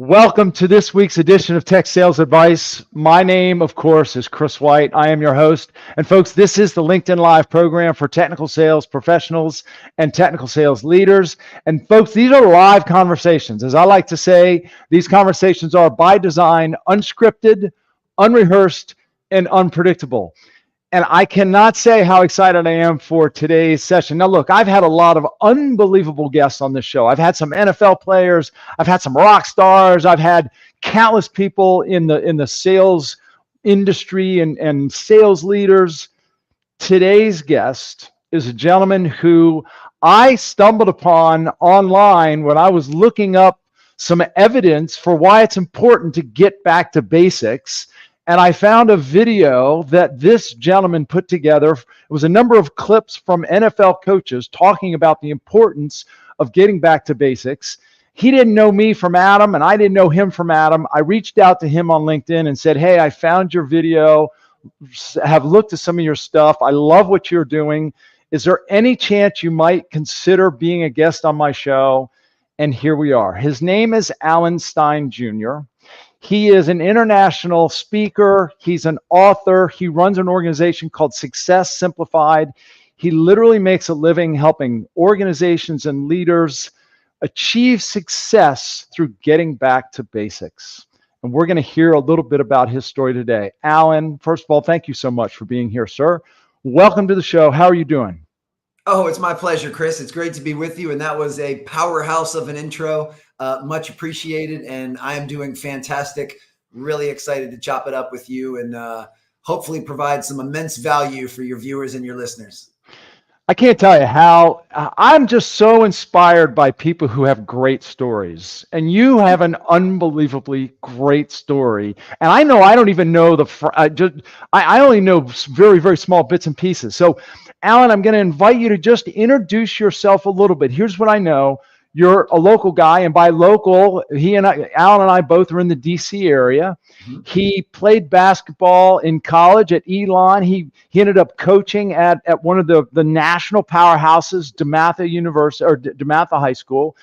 Welcome to this week's edition of Tech Sales Advice. My name, of course, is Chris White. I am your host. And folks, this is the LinkedIn Live program for technical sales professionals and technical sales leaders. And folks, these are live conversations. As I like to say, these conversations are by design, unscripted, unrehearsed, and unpredictable. And I cannot say how excited I am for today's session. Now, look, I've had a lot of unbelievable guests on this show. I've had some NFL players, I've had some rock stars, I've had countless people in the sales industry and sales leaders. Today's guest is a gentleman who I stumbled upon online when I was looking up some evidence for why it's important to get back to basics. And I found a video that this gentleman put together. It was a number of clips from NFL coaches talking about the importance of getting back to basics. He didn't know me from Adam, and I didn't know him from Adam. I reached out to him on LinkedIn and said, hey, I found your video, have looked at some of your stuff. I love what you're doing. Is there any chance you might consider being a guest on my show? And here we are. His name is Alan Stein Jr. He is an international speaker. He's an author. He runs an organization called Success Simplified. He literally makes a living helping organizations and leaders achieve success through getting back to basics. And we're going to hear a little bit about his story today. Alan, first of all, thank you so much for being here, sir. Welcome to the show. How are you doing? Oh, it's my pleasure, Chris. It's great to be with you. And that was a powerhouse of an intro. Much appreciated. And I am doing fantastic. Really excited to chop it up with you and hopefully provide some immense value for your viewers and your listeners. I can't tell you how I'm just so inspired by people who have great stories, and you have an unbelievably great story. And I know I don't even know I only know very, very small bits and pieces. So, Alan, I'm going to invite you to just introduce yourself a little bit. Here's what I know. You're a local guy, and by local, Alan and I both are in the DC area. Mm-hmm. He played basketball in college at Elon. He ended up coaching at one of the national powerhouses, DeMatha High School.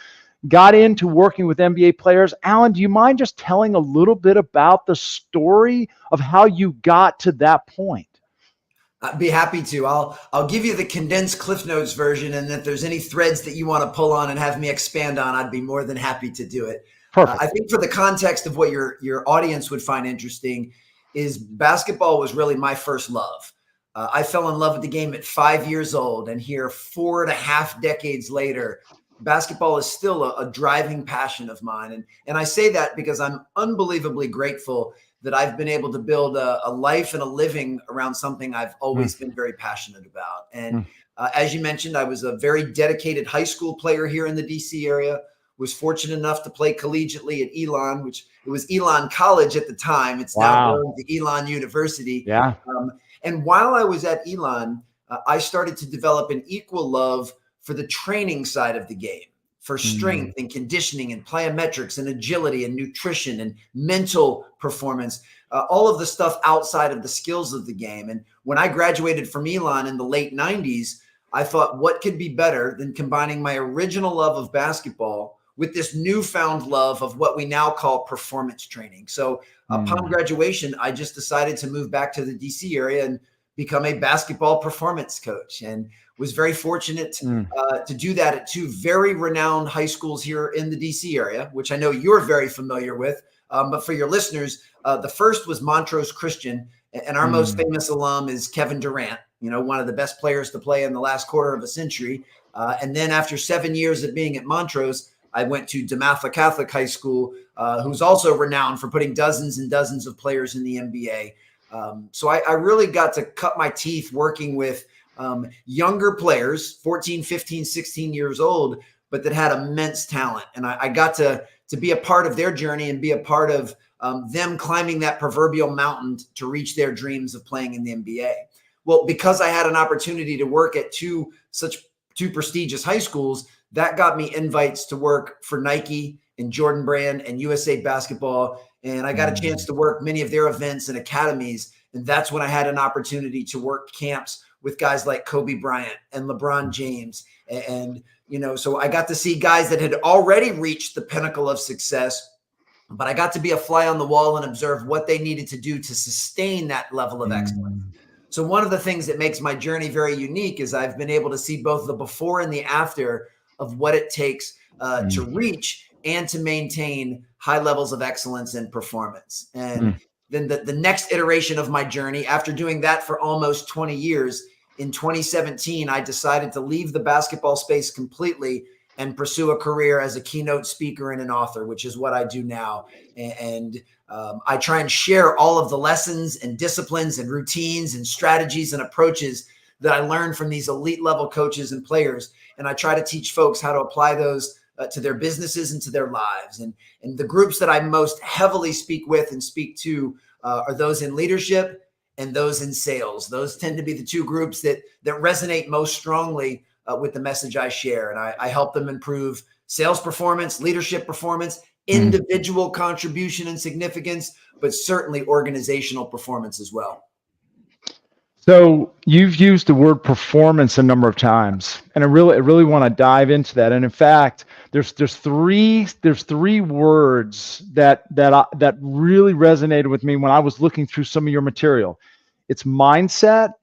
Got into working with NBA players. Alan, do you mind just telling a little bit about the story of how you got to that point? I'd be happy to. I'll give you the condensed Cliff Notes version, and if there's any threads that you want to pull on and have me expand on, I'd be more than happy to do it. Perfect. I think for the context of what your audience would find interesting is basketball was really my first love. I fell in love with the game at 5 years old, and here 4.5 decades later, basketball is still a driving passion of mine. And I say that because I'm unbelievably grateful that I've been able to build a life and a living around something I've always been very passionate about. And as you mentioned, I was a very dedicated high school player here in the DC area, was fortunate enough to play collegiately at Elon, which it was Elon College at the time. It's now the Elon University. Yeah. And while I was at Elon, I started to develop an equal love for the training side of the game, for strength and conditioning and plyometrics and agility and nutrition and mental performance, all of the stuff outside of the skills of the game. And when I graduated from Elon in the late 90s, I thought, what could be better than combining my original love of basketball with this newfound love of what we now call performance training. So upon graduation, I just decided to move back to the DC area and become a basketball performance coach, and was very fortunate to do that at two very renowned high schools here in the DC area, which I know you're very familiar with. But for your listeners, the first was Montrose Christian, and our most famous alum is Kevin Durant, one of the best players to play in the last quarter of a century. And then after 7 years of being at Montrose, I went to DeMatha Catholic High School, who's also renowned for putting dozens and dozens of players in the NBA. So I really got to cut my teeth working with younger players, 14, 15, 16 years old, but that had immense talent. And I got to be a part of their journey and be a part of them climbing that proverbial mountain to reach their dreams of playing in the NBA. Well, because I had an opportunity to work at two prestigious high schools, that got me invites to work for Nike and Jordan Brand and USA Basketball. And I got a chance to work many of their events and academies. And that's when I had an opportunity to work camps with guys like Kobe Bryant and LeBron James. And so I got to see guys that had already reached the pinnacle of success but I got to be a fly on the wall and observe what they needed to do to sustain that level of excellence. Mm, So one of the things that makes my journey very unique is I've been able to see both the before and the after of what it takes to mm, reach and to maintain high levels of excellence and performance. And mm. then the next iteration of my journey, after doing that for almost 20 years, in 2017, I decided to leave the basketball space completely and pursue a career as a keynote speaker and an author, which is what I do now. And I try and share all of the lessons and disciplines and routines and strategies and approaches that I learned from these elite level coaches and players. And I try to teach folks how to apply those to their businesses and to their lives. And the groups that I most heavily speak with and speak to are those in leadership and those in sales. Those tend to be the two groups that resonate most strongly with the message I share. And I help them improve sales performance, leadership performance, individual contribution and significance, but certainly organizational performance as well. So you've used the word performance a number of times, and I really want to dive into that. And in fact, there's three words that really resonated with me when I was looking through some of your material. It's mindset,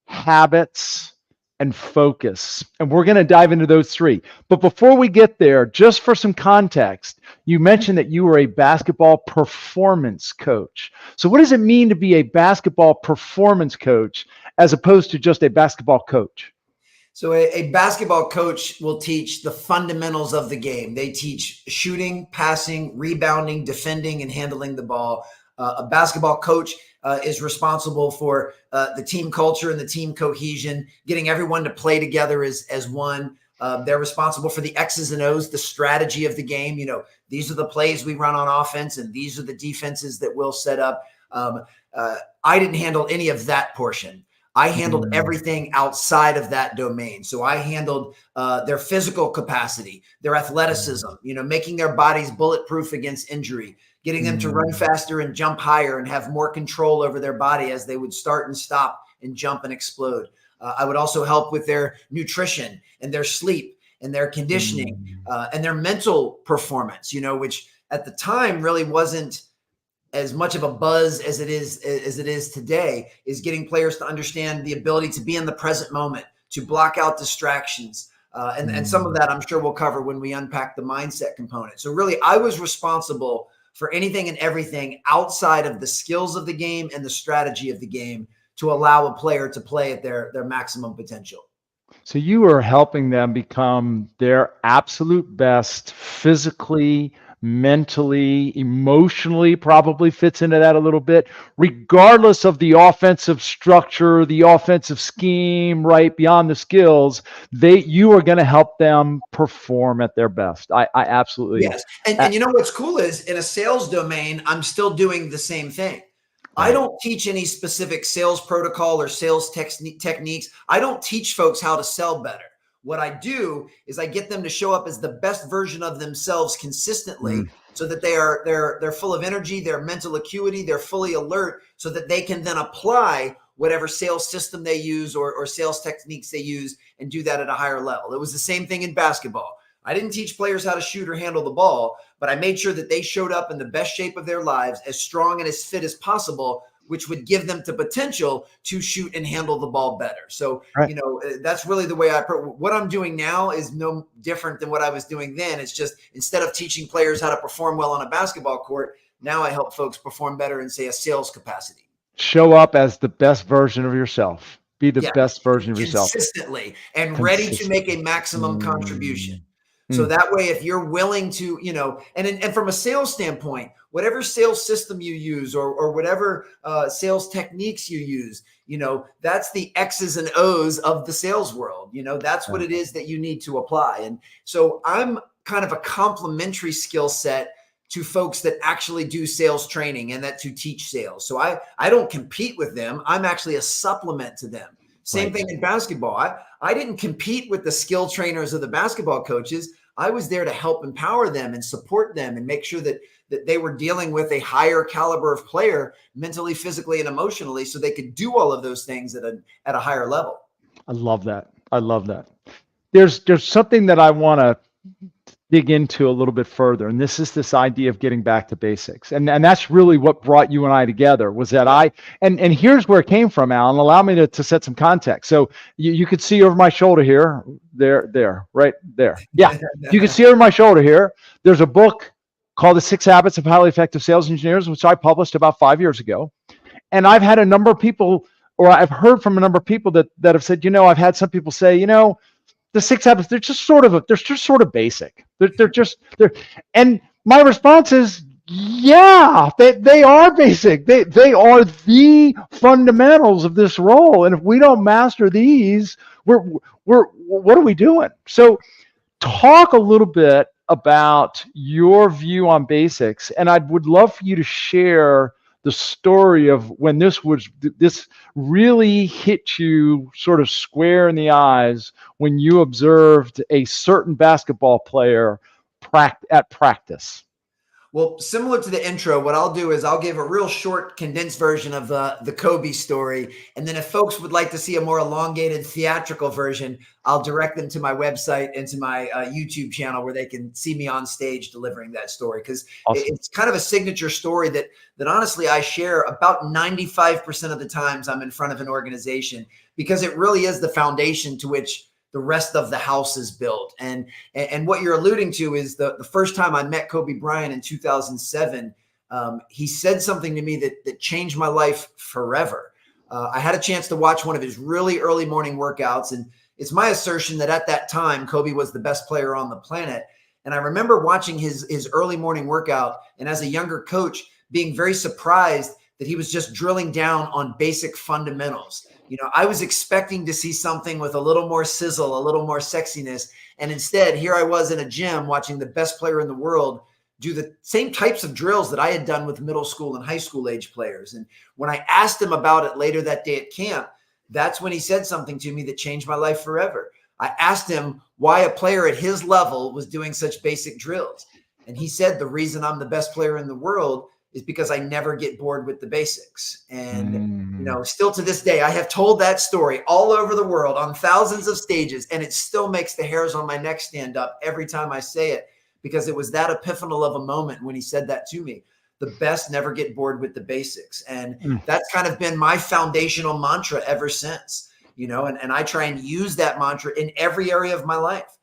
habits, and focus. And we're going to dive into those three. But before we get there, just for some context, you mentioned that you were a basketball performance coach. So what does it mean to be a basketball performance coach as opposed to just a basketball coach? So a basketball coach will teach the fundamentals of the game. They teach shooting, passing, rebounding, defending, and handling the ball. A basketball coach is responsible for the team culture and the team cohesion, getting everyone to play together as one. They're responsible for the X's and O's, the strategy of the game. You know, these are the plays we run on offense, and these are the defenses that we'll set up. I didn't handle any of that portion. I handled everything outside of that domain. So I handled their physical capacity, their athleticism, you know, making their bodies bulletproof against injury, getting them to run faster and jump higher and have more control over their body as they would start and stop and jump and explode. I would also help with their nutrition and their sleep and their conditioning and their mental performance, you know, which at the time really wasn't as much of a buzz as it is today, is getting players to understand the ability to be in the present moment, to block out distractions. And some of that I'm sure we'll cover when we unpack the mindset component. So really, I was responsible for anything and everything outside of the skills of the game and the strategy of the game to allow a player to play at their maximum potential. So you are helping them become their absolute best physically, mentally, emotionally, probably fits into that a little bit, regardless of the offensive structure, the offensive scheme, right? Beyond the skills, you are going to help them perform at their best. I absolutely. Yes. And you know what's cool is in a sales domain, I'm still doing the same thing. I don't teach any specific sales protocol or sales techniques. I don't teach folks how to sell better. What I do is I get them to show up as the best version of themselves consistently so that they're full of energy, their mental acuity, they're fully alert so that they can then apply whatever sales system they use or sales techniques they use and do that at a higher level. It was the same thing in basketball. I didn't teach players how to shoot or handle the ball, but I made sure that they showed up in the best shape of their lives, as strong and as fit as possible, which would give them the potential to shoot and handle the ball better. So, you know, that's really the way what I'm doing now is no different than what I was doing then. It's just instead of teaching players how to perform well on a basketball court, now I help folks perform better in, say, a sales capacity. Show up as the best version of yourself. Be the best version of yourself. Consistently and ready to make a maximum contribution. So that way, if you're willing to, you know, and from a sales standpoint, whatever sales system you use or whatever sales techniques you use, you know, that's the X's and O's of the sales world. You know, that's what it is that you need to apply. And so I'm kind of a complementary skill set to folks that actually do sales training and that to teach sales. So I don't compete with them. I'm actually a supplement to them. Same thing in basketball. I didn't compete with the skill trainers of the basketball coaches. I was there to help empower them and support them and make sure that they were dealing with a higher caliber of player mentally, physically, and emotionally so they could do all of those things at a higher level. I love that. I love that. There's something that I want to dig into a little bit further. And this is this idea of getting back to basics. And that's really what brought you and I together, was that and here's where it came from, Alan. Allow me to set some context. So you could see over my shoulder here, right there. Yeah. You can see over my shoulder here, there's a book called The 6 Habits of Highly Effective Sales Engineers, which I published about 5 years ago. And I've had a number of people, or I've heard from a number of people that have said, I've had some people say, the 6 habits, they're just sort of basic. And my response is, yeah, they are basic. They are the fundamentals of this role. And if we don't master these, what are we doing? So talk a little bit about your view on basics. And I would love for you to share the story of when this really hit you sort of square in the eyes when you observed a certain basketball player at practice. Well, similar to the intro, what I'll do is I'll give a real short, condensed version of the Kobe story. And then if folks would like to see a more elongated theatrical version, I'll direct them to my website and to my YouTube channel where they can see me on stage delivering that story. Because awesome. It's kind of a signature story that honestly I share about 95% of the times I'm in front of an organization, because it really is the foundation to which the rest of the house is built. And what you're alluding to is the first time I met Kobe Bryant in 2007, he said something to me that changed my life forever. I had a chance to watch one of his really early morning workouts, and it's my assertion that at that time, Kobe was the best player on the planet. And I remember watching his early morning workout, and as a younger coach, being very surprised that he was just drilling down on basic fundamentals. I was expecting to see something with a little more sizzle, a little more sexiness. And instead, here I was in a gym watching the best player in the world do the same types of drills that I had done with middle school and high school age players. And when I asked him about it later that day at camp, that's when he said something to me that changed my life forever. I asked him why a player at his level was doing such basic drills. And he said, the reason I'm the best player in the world is because I never get bored with the basics. And, still to this day, I have told that story all over the world on thousands of stages, and it still makes the hairs on my neck stand up every time I say it, because it was that epiphanal of a moment when he said that to me. The best never get bored with the basics. And that's kind of been my foundational mantra ever since, and I try and use that mantra in every area of my life,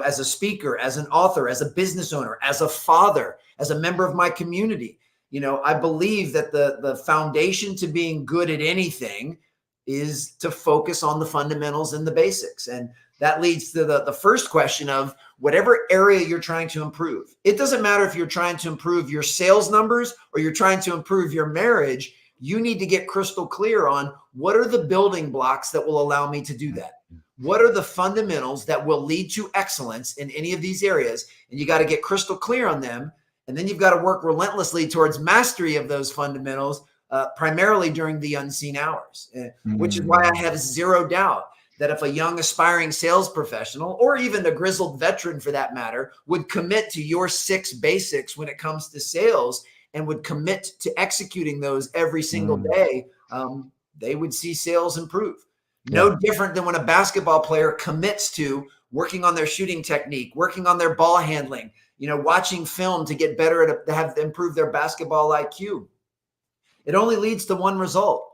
as a speaker, as an author, as a business owner, as a father, as a member of my community. I believe that the foundation to being good at anything is to focus on the fundamentals and the basics. And that leads to the first question of whatever area you're trying to improve. It doesn't matter if you're trying to improve your sales numbers or you're trying to improve your marriage. You need to get crystal clear on what are the building blocks that will allow me to do that. What are the fundamentals that will lead to excellence in any of these areas? And you got to get crystal clear on them. And then you've got to work relentlessly towards mastery of those fundamentals, primarily during the unseen hours, which is why I have zero doubt that if a young aspiring sales professional, or even a grizzled veteran for that matter, would commit to your 6 basics when it comes to sales and would commit to executing those every single day, they would see sales improve. No different than when a basketball player commits to working on their shooting technique, working on their ball handling, watching film to get better to improve their basketball IQ. It only leads to one result,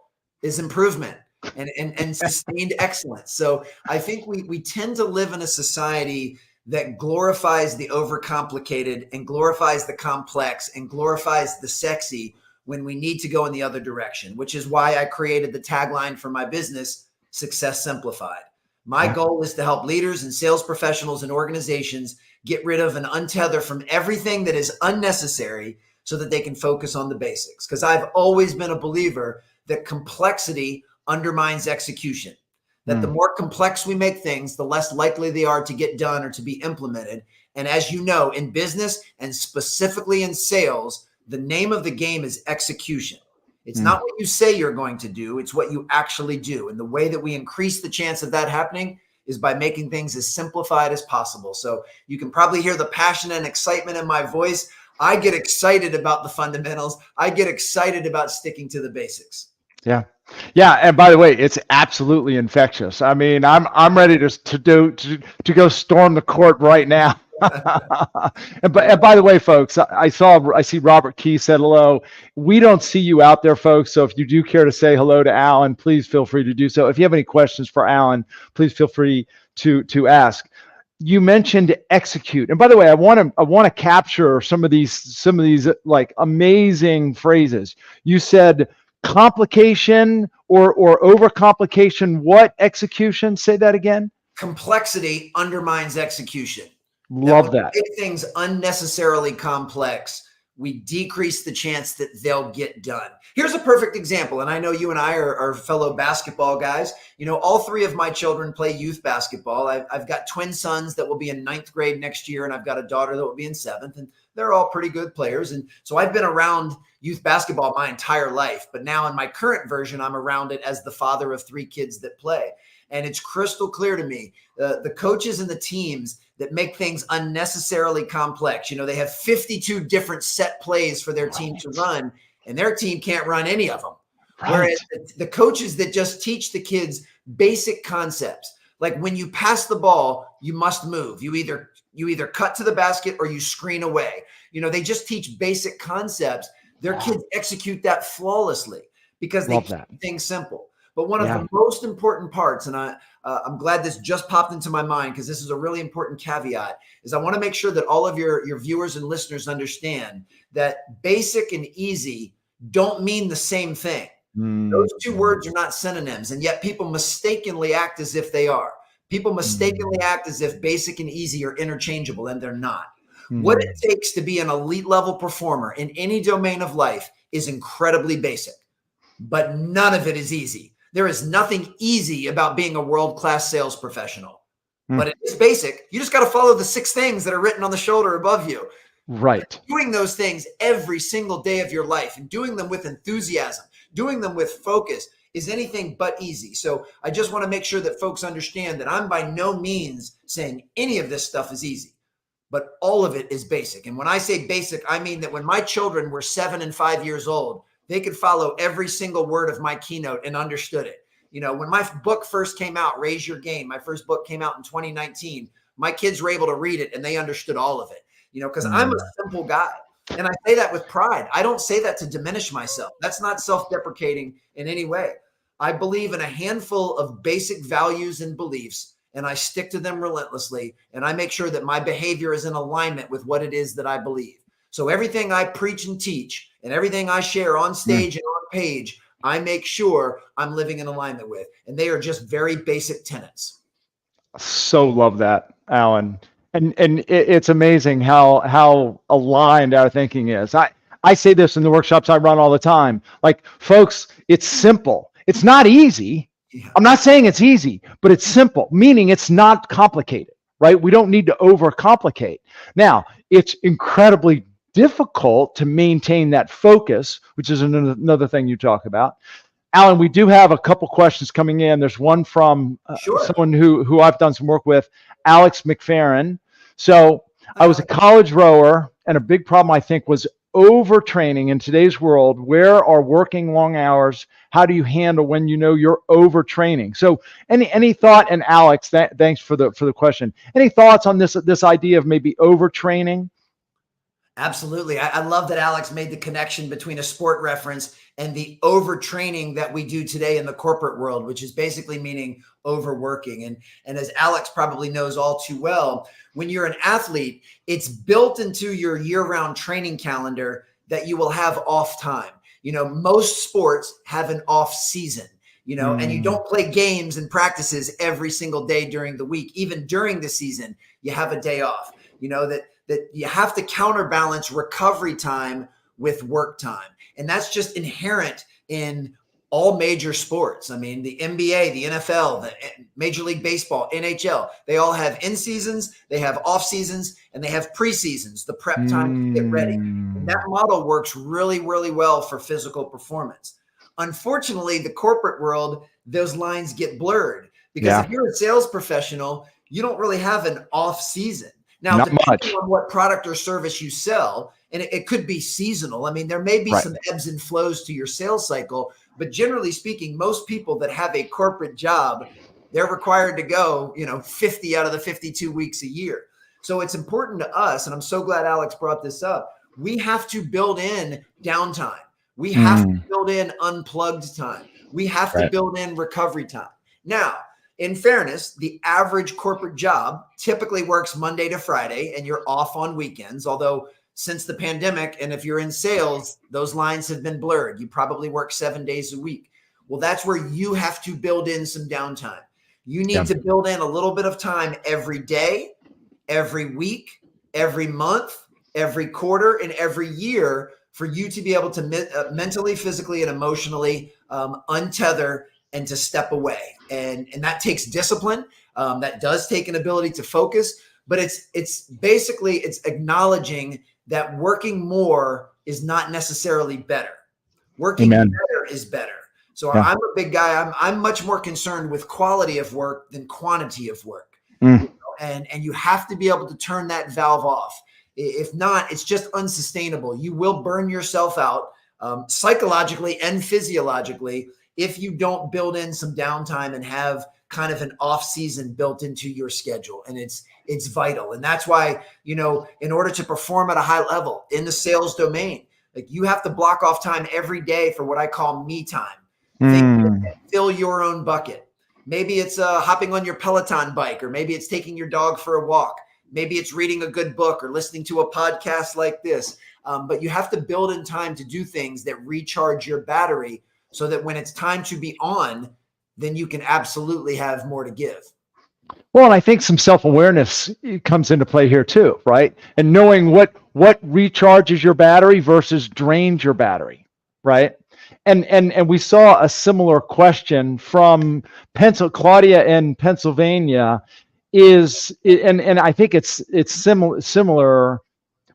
is improvement and sustained excellence. So I think we tend to live in a society that glorifies the overcomplicated and glorifies the complex and glorifies the sexy when we need to go in the other direction, which is why I created the tagline for my business, Success Simplified. My goal is to help leaders and sales professionals and organizations get rid of and untether from everything that is unnecessary so that they can focus on the basics. Because I've always been a believer that complexity undermines execution, that the more complex we make things, the less likely they are to get done or to be implemented. And as you know, in business and specifically in sales, the name of the game is execution. It's not what you say you're going to do, it's what you actually do. And the way that we increase the chance of that happening is by making things as simplified as possible. So you can probably hear the passion and excitement in my voice. I get excited about the fundamentals. I get excited about sticking to the basics. Yeah. Yeah. And by the way, it's absolutely infectious. I mean, I'm ready to go storm the court right now. And by the way, folks, I see Robert Key said hello. We don't see you out there, folks. So if you do care to say hello to Alan, please feel free to do so. If you have any questions for Alan, please feel free to ask. You mentioned execute, and by the way, I want to capture some of these like amazing phrases. You said complication or overcomplication. What execution? Say that again. Complexity undermines execution. Love When that. we make things unnecessarily complex, we decrease the chance that they'll get done. Here's a perfect example. And I know you and I are fellow basketball guys. You know, all three of my children play youth basketball. I've got twin sons that will be in 9th grade next year, and I've got a daughter that will be in 7th, and they're all pretty good players. And so I've been around youth basketball my entire life. But now in my current version, I'm around it as the father of 3 kids that play. And it's crystal clear to me, the coaches and the teams that make things unnecessarily complex. You know, they have 52 different set plays for their team to run, and their team can't run any of them. Right. Whereas the coaches that just teach the kids basic concepts, like when you pass the ball, you must move. You either cut to the basket or you screen away. You know, they just teach basic concepts. Their kids execute that flawlessly because they keep things simple. But one of the most important parts, and I'm glad this just popped into my mind because this is a really important caveat, is I want to make sure that all of your viewers and listeners understand that basic and easy don't mean the same thing. Those 2 words are not synonyms, and yet people mistakenly act as if they are. People mistakenly act as if basic and easy are interchangeable, and they're not. What it takes to be an elite level performer in any domain of life is incredibly basic, but none of it is easy. There is nothing easy about being a world-class sales professional, but it is basic. You just got to follow the 6 things that are written on the shoulder above you. Right. Doing those things every single day of your life and doing them with enthusiasm, doing them with focus is anything but easy. So I just want to make sure that folks understand that I'm by no means saying any of this stuff is easy, but all of it is basic. And when I say basic, I mean that when my children were 7 and 5 years old, they could follow every single word of my keynote and understood it. You know, when my book first came out, Raise Your Game, my first book came out in 2019, my kids were able to read it and they understood all of it, you know, because I'm a simple guy. And I say that with pride. I don't say that to diminish myself. That's not self-deprecating in any way. I believe in a handful of basic values and beliefs, and I stick to them relentlessly. And I make sure that my behavior is in alignment with what it is that I believe. So everything I preach and teach and everything I share on stage and on page, I make sure I'm living in alignment with. And they are just very basic tenets. So love that, Alan. And it's amazing how aligned our thinking is. I say this in the workshops I run all the time. Like, folks, it's simple. It's not easy. Yeah. I'm not saying it's easy, but it's simple, meaning it's not complicated, right? We don't need to overcomplicate. Now, it's incredibly difficult to maintain that focus, which is another thing you talk about. Alan, we do have a couple questions coming in. There's one from someone who I've done some work with, Alex McFerrin. So I was a college rower, and a big problem, I think, was overtraining in today's world. Where are working long hours? How do you handle when you know you're overtraining? So any thought, and Alex, thanks for the question. Any thoughts on this idea of maybe overtraining? Absolutely. I love that Alex made the connection between a sport reference and the overtraining that we do today in the corporate world, which is basically meaning overworking. And as Alex probably knows all too well, when you're an athlete, it's built into your year-round training calendar that you will have off time. You know, most sports have an off season, you know, and you don't play games and practices every single day during the week. Even during the season, you have a day off, you know, that you have to counterbalance recovery time with work time. And that's just inherent in all major sports. I mean, the NBA, the NFL, the Major League Baseball, NHL, they all have in seasons, they have off seasons, and they have pre-seasons, the prep time to get ready. And that model works really, really well for physical performance. Unfortunately, the corporate world, those lines get blurred because if you're a sales professional, you don't really have an off season. Now, depending on what product or service you sell, and it could be seasonal. I mean, there may be some ebbs and flows to your sales cycle, but generally speaking, most people that have a corporate job, they're required to go, 50 out of the 52 weeks a year. So it's important to us, and I'm so glad Alex brought this up. We have to build in downtime. We have to build in unplugged time. We have to build in recovery time. Now, in fairness, the average corporate job typically works Monday to Friday, and you're off on weekends. Although since the pandemic, and if you're in sales, those lines have been blurred. You probably work 7 days a week. Well, that's where you have to build in some downtime. You need to build in a little bit of time every day, every week, every month, every quarter, and every year for you to be able to mentally, physically, and emotionally untether and to step away. And that takes discipline. That does take an ability to focus, but it's basically acknowledging that working more is not necessarily better. Working better is better. So I'm a big guy. I'm much more concerned with quality of work than quantity of work. And you have to be able to turn that valve off. If not, it's just unsustainable. You will burn yourself out psychologically and physiologically if you don't build in some downtime and have kind of an off season built into your schedule. And it's vital. And that's why, in order to perform at a high level in the sales domain, like you have to block off time every day for what I call me time. Fill your own bucket. Maybe it's hopping on your Peloton bike, or maybe it's taking your dog for a walk. Maybe it's reading a good book or listening to a podcast like this. But you have to build in time to do things that recharge your battery so that when it's time to be on, then you can absolutely have more to give. Well, and I think some self-awareness comes into play here too, right? And knowing what recharges your battery versus drains your battery, right? And we saw a similar question from Claudia in Pennsylvania and I think it's similar.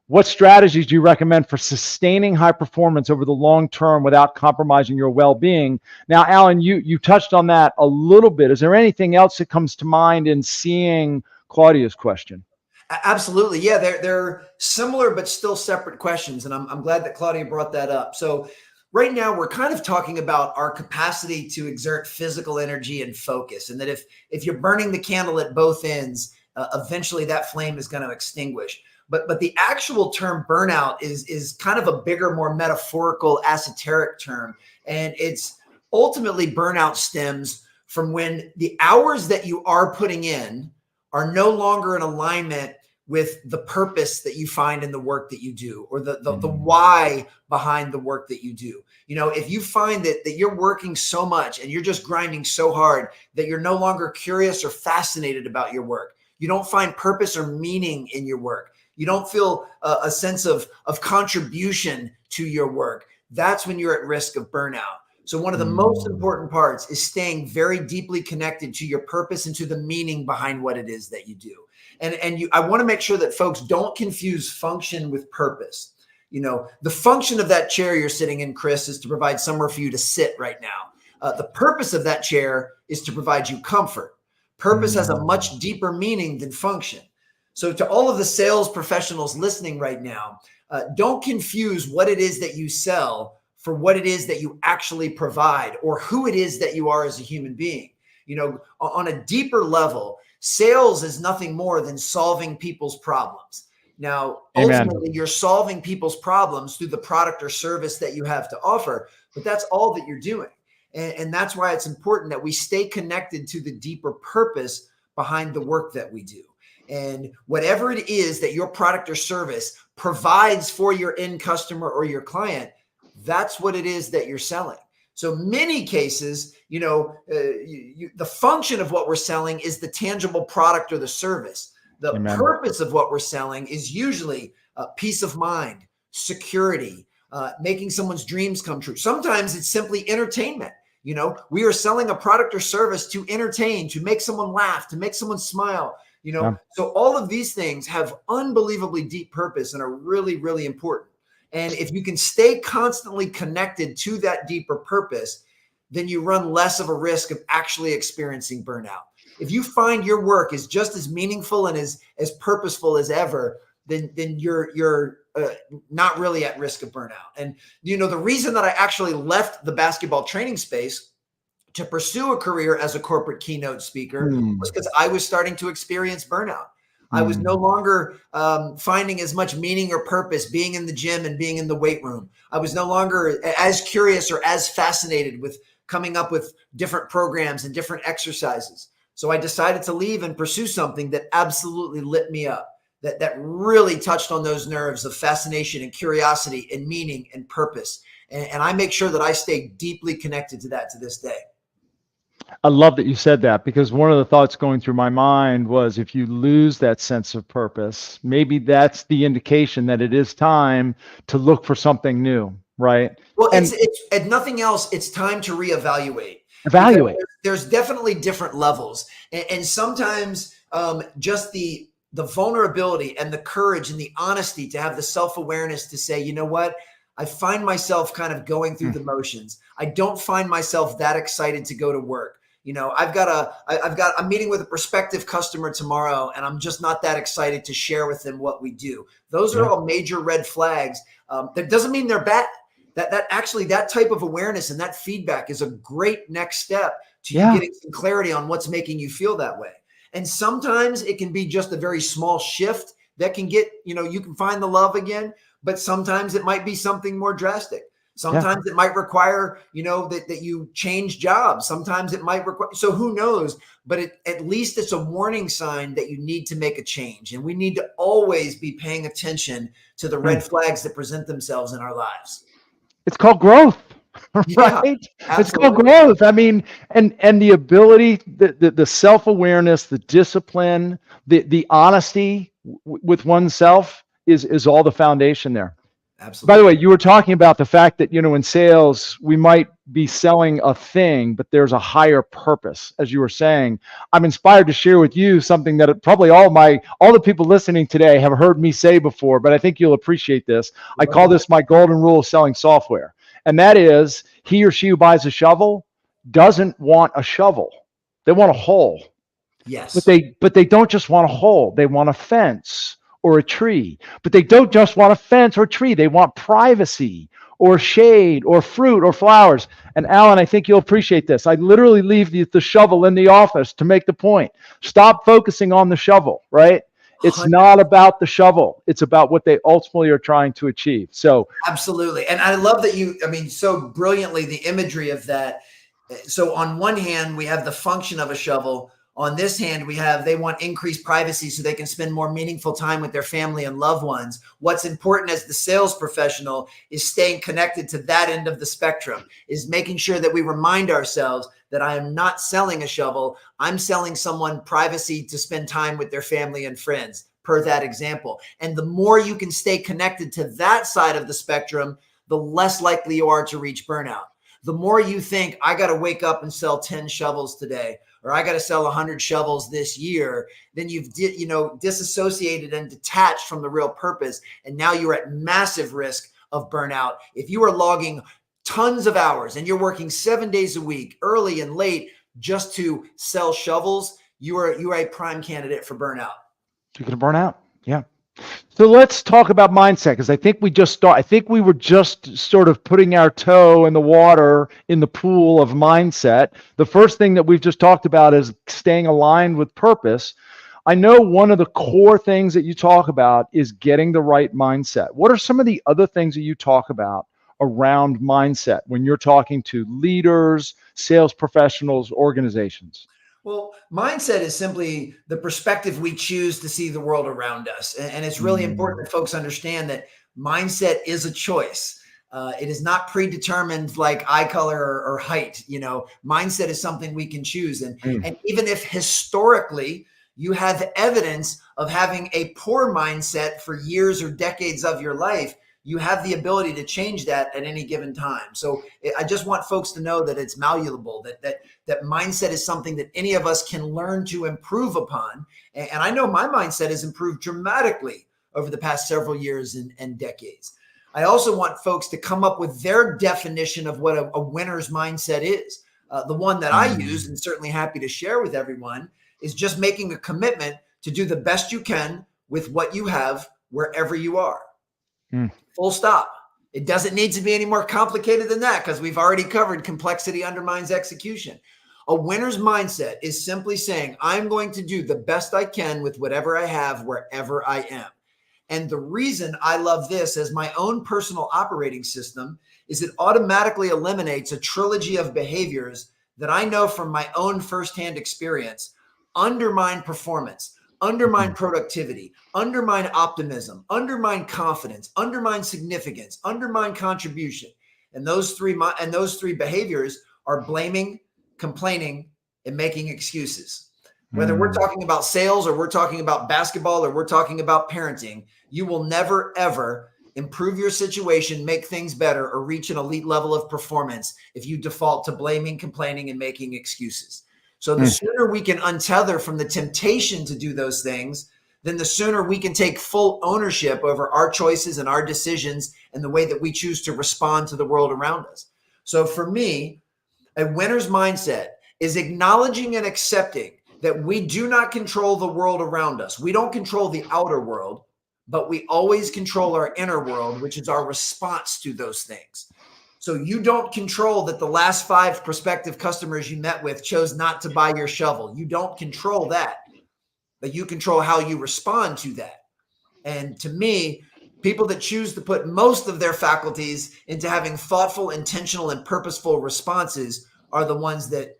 What strategies do you recommend for sustaining high performance over the long term without compromising your well-being? Now, Alan, you touched on that a little bit. Is there anything else that comes to mind in seeing Claudia's question? Absolutely. Yeah, they're similar but still separate questions. And I'm glad that Claudia brought that up. So right now we're kind of talking about our capacity to exert physical energy and focus. And that if you're burning the candle at both ends, eventually that flame is going to extinguish. But the actual term burnout is kind of a bigger, more metaphorical, esoteric term. And it's ultimately burnout stems from when the hours that you are putting in are no longer in alignment with the purpose that you find in the work that you do, or the why behind the work that you do. If you find that you're working so much and you're just grinding so hard that you're no longer curious or fascinated about your work, you don't find purpose or meaning in your work, you don't feel a sense of contribution to your work, that's when you're at risk of burnout. So one of the most important parts is staying very deeply connected to your purpose and to the meaning behind what it is that you do. And I want to make sure that folks don't confuse function with purpose. The function of that chair you're sitting in, Chris, is to provide somewhere for you to sit right now. The purpose of that chair is to provide you comfort. Purpose has a much deeper meaning than function. So to all of the sales professionals listening right now, don't confuse what it is that you sell for what it is that you actually provide, or who it is that you are as a human being. On a deeper level, sales is nothing more than solving people's problems. Now, ultimately, you're solving people's problems through the product or service that you have to offer, but that's all that you're doing. And that's why it's important that we stay connected to the deeper purpose behind the work that we do. And whatever it is that your product or service provides for your end customer or your client, that's what it is that you're selling. So many cases, the function of what we're selling is the tangible product or the service. The purpose of what we're selling is usually peace of mind, security, making someone's dreams come true. Sometimes it's simply entertainment. We are selling a product or service to entertain, to make someone laugh, to make someone smile. So all of these things have unbelievably deep purpose and are really, really important. And if you can stay constantly connected to that deeper purpose, then you run less of a risk of actually experiencing burnout. If you find your work is just as meaningful and as purposeful as ever, then you're not really at risk of burnout. And the reason that I actually left the basketball training space to pursue a career as a corporate keynote speaker was because I was starting to experience burnout. I was no longer finding as much meaning or purpose being in the gym and being in the weight room. I was no longer as curious or as fascinated with coming up with different programs and different exercises. So I decided to leave and pursue something that absolutely lit me up, that really touched on those nerves of fascination and curiosity and meaning and purpose. And I make sure that I stay deeply connected to that to this day. I love that you said that, because one of the thoughts going through my mind was, if you lose that sense of purpose, maybe that's the indication that it is time to look for something new, right? Well, it's and nothing else. It's time to reevaluate. Evaluate. There's definitely different levels, and sometimes just the vulnerability and the courage and the honesty to have the self-awareness to say, you know what, I find myself kind of going through the motions. I don't find myself that excited to go to work. You know, I'm meeting with a prospective customer tomorrow, and I'm just not that excited to share with them what we do. Those are all major red flags. That doesn't mean they're bad. That actually, that type of awareness and that feedback is a great next step to you getting some clarity on what's making you feel that way. And sometimes it can be just a very small shift that can get, you know, you can find the love again, but sometimes it might be something more drastic. Sometimes it might require, you know, that you change jobs. Sometimes it might require, so who knows, but at least it's a warning sign that you need to make a change. And we need to always be paying attention to the red flags that present themselves in our lives. It's called growth, Yeah, right? absolutely. It's called growth. I mean, and the ability, the self-awareness, the discipline, the honesty with oneself is all the foundation there. Absolutely. By the way, you were talking about the fact that, you know, in sales, we might be selling a thing, but there's a higher purpose. As you were saying, I'm inspired to share with you something that probably all the people listening today have heard me say before, but I think you'll appreciate this. I call this my golden rule of selling software. And that is, he or she who buys a shovel doesn't want a shovel. They want a hole. Yes. But they don't just want a hole. They want a fence or a tree. But they don't just want a fence or a tree. They want privacy or shade or fruit or flowers. And Alan, I think you'll appreciate this. I literally leave the shovel in the office to make the point. Stop focusing on the shovel, right? It's not about the shovel. It's about what they ultimately are trying to achieve. So absolutely. And I love that so brilliantly, the imagery of that. So on one hand, we have the function of a shovel. On this hand, they want increased privacy so they can spend more meaningful time with their family and loved ones. What's important as the sales professional is staying connected to that end of the spectrum, is making sure that we remind ourselves that I am not selling a shovel. I'm selling someone privacy to spend time with their family and friends, per that example. And the more you can stay connected to that side of the spectrum, the less likely you are to reach burnout. The more you think, I got to wake up and sell 10 shovels today, or I got to sell 100 shovels this year, then you've disassociated and detached from the real purpose. And now you're at massive risk of burnout. If you are logging tons of hours and you're working 7 days a week, early and late, just to sell shovels, you are a prime candidate for burnout. You're going to burn out. Yeah. So let's talk about mindset, because I think we were just sort of putting our toe in the water in the pool of mindset. The first thing that we've just talked about is staying aligned with purpose. I know one of the core things that you talk about is getting the right mindset. What are some of the other things that you talk about around mindset when you're talking to leaders, sales professionals, organizations? Well, mindset is simply the perspective we choose to see the world around us. And it's really important that folks understand that mindset is a choice. It is not predetermined like eye color or height. You know, mindset is something we can choose. And even if historically you have evidence of having a poor mindset for years or decades of your life, you have the ability to change that at any given time. So I just want folks to know that it's malleable, that mindset is something that any of us can learn to improve upon. And I know my mindset has improved dramatically over the past several years and decades. I also want folks to come up with their definition of what a winner's mindset is. The one that I use, and certainly happy to share with everyone, is just making a commitment to do the best you can with what you have wherever you are. Full stop. It doesn't need to be any more complicated than that, because we've already covered complexity undermines execution. A winner's mindset is simply saying, I'm going to do the best I can with whatever I have, wherever I am. And the reason I love this as my own personal operating system is it automatically eliminates a trilogy of behaviors that I know from my own firsthand experience undermine performance, undermine productivity, undermine optimism, undermine confidence, undermine significance, undermine contribution. And those three behaviors are blaming, complaining, and making excuses. Whether we're talking about sales or we're talking about basketball or we're talking about parenting, you will never, ever improve your situation, make things better, or reach an elite level of performance if you default to blaming, complaining, and making excuses. So the sooner we can untether from the temptation to do those things, then the sooner we can take full ownership over our choices and our decisions and the way that we choose to respond to the world around us. So for me, a winner's mindset is acknowledging and accepting that we do not control the world around us. We don't control the outer world, but we always control our inner world, which is our response to those things. So you don't control that the last 5 prospective customers you met with chose not to buy your shovel. You don't control that, but you control how you respond to that. And to me, people that choose to put most of their faculties into having thoughtful, intentional, and purposeful responses are the ones that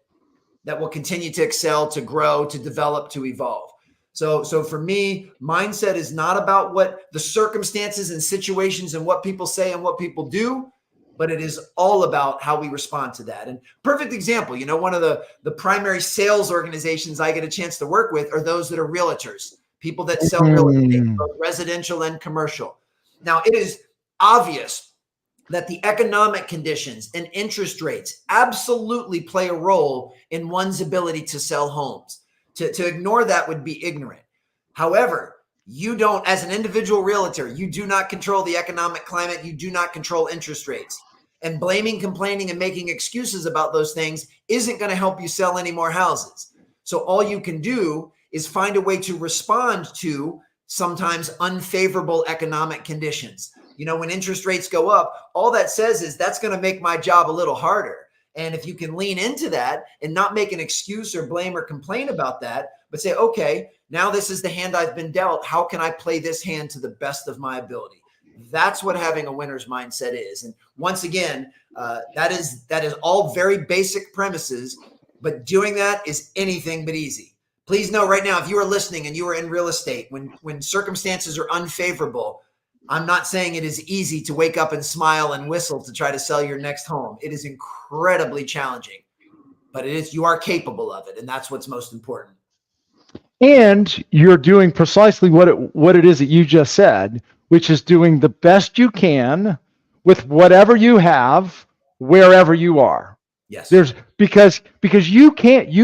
will continue to excel, to grow, to develop, to evolve. So for me, mindset is not about what the circumstances and situations and what people say and what people do, but it is all about how we respond to that. And perfect example, one of the primary sales organizations I get a chance to work with are those that are realtors, people that sell real estate, both residential and commercial. Now, it is obvious that the economic conditions and interest rates absolutely play a role in one's ability to sell homes. To ignore that would be ignorant. However, you don't, as an individual realtor, you do not control the economic climate. You do not control interest rates. And blaming, complaining, and making excuses about those things isn't going to help you sell any more houses. So all you can do is find a way to respond to sometimes unfavorable economic conditions. When interest rates go up, all that says is that's going to make my job a little harder. And if you can lean into that and not make an excuse or blame or complain about that, but say, okay, now this is the hand I've been dealt. How can I play this hand to the best of my ability? That's what having a winner's mindset is. And once again, that is all very basic premises, but doing that is anything but easy. Please know right now, if you are listening and you are in real estate, when circumstances are unfavorable, I'm not saying it is easy to wake up and smile and whistle to try to sell your next home. It is incredibly challenging, but you are capable of it. And that's what's most important. And you're doing precisely what it is that you just said, which is doing the best you can with whatever you have, wherever you are. Yes. Because you